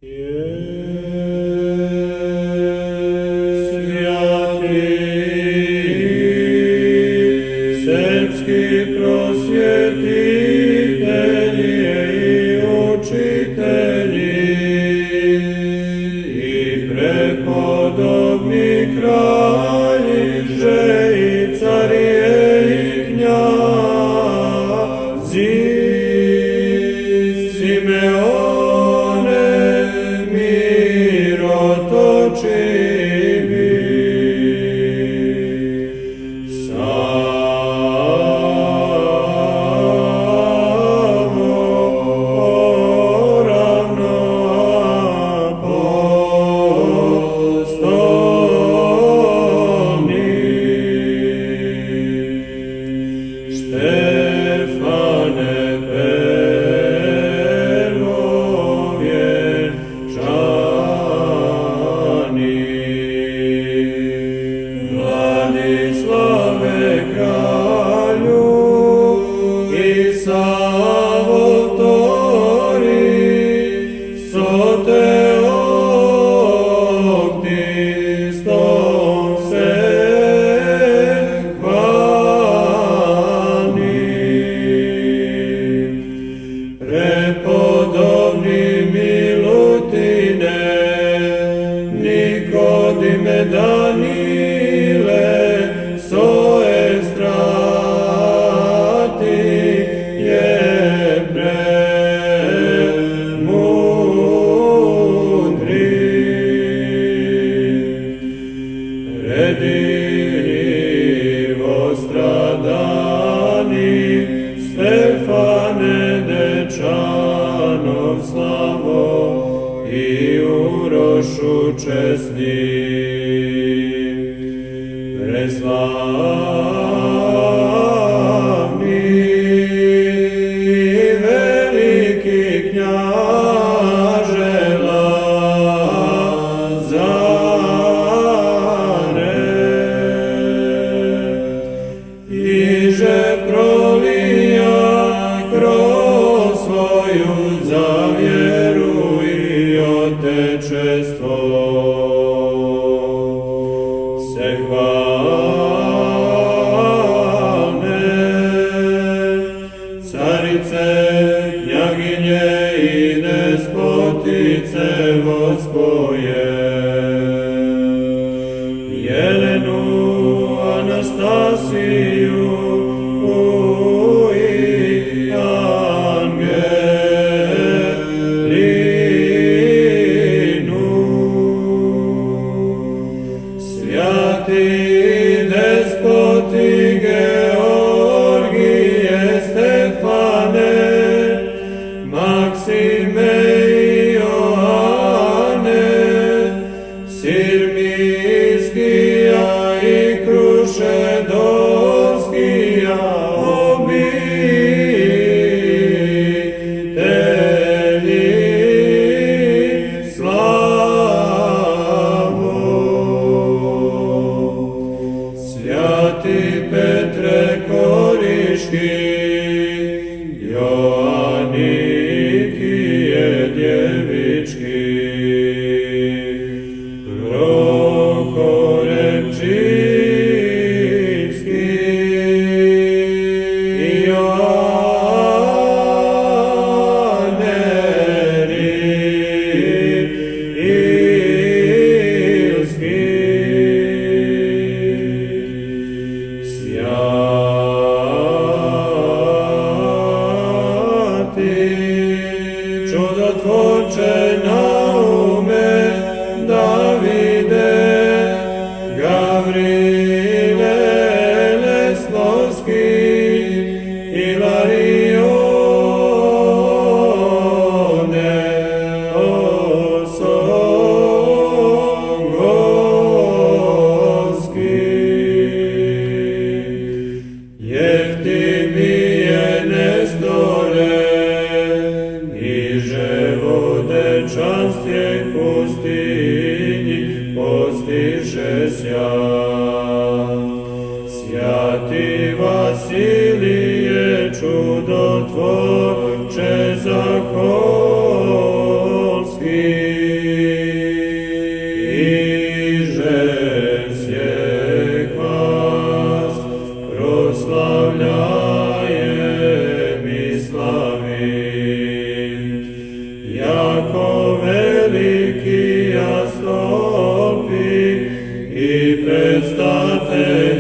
Srpski prosvjetitelji i učitelji i prepodobni kralji, i carije i knjazi, Simeone mirotočivi, Štefane prvovjenčani, Vladislave kralju i Savotori, Soteoktistom se prepodobni Milutine, Nikodime, Danile, Soestrati, je premudri, predivljivo stradani, Stefane dečanov slavo i Urošu česni, preslavni veliki knjaže Lazare, iže prolija kroz svoju zavjeru i otečestvo, se hvalne carice, knjaginje i despotice vodskoje, Jelenu, Anastasiju i Angelinu, svjati despoti Georgije, Stefane, Maksime i Joane, Sirmijskija i Krušedorskija obitelji slavo. Svjati Petre Koriški, Joanikije djevički, Prohore Pčinski i Joane Rilski, svjati čudotvorče Naume, Davide, Gavrile Lesnovski, Ilarione Osongovski, Jeftimije Nestore, iže vodečanstje pustinji postiše sja. Svjati Vasilije, čudotvorče Zakolski, jako veliki stolpi i predstate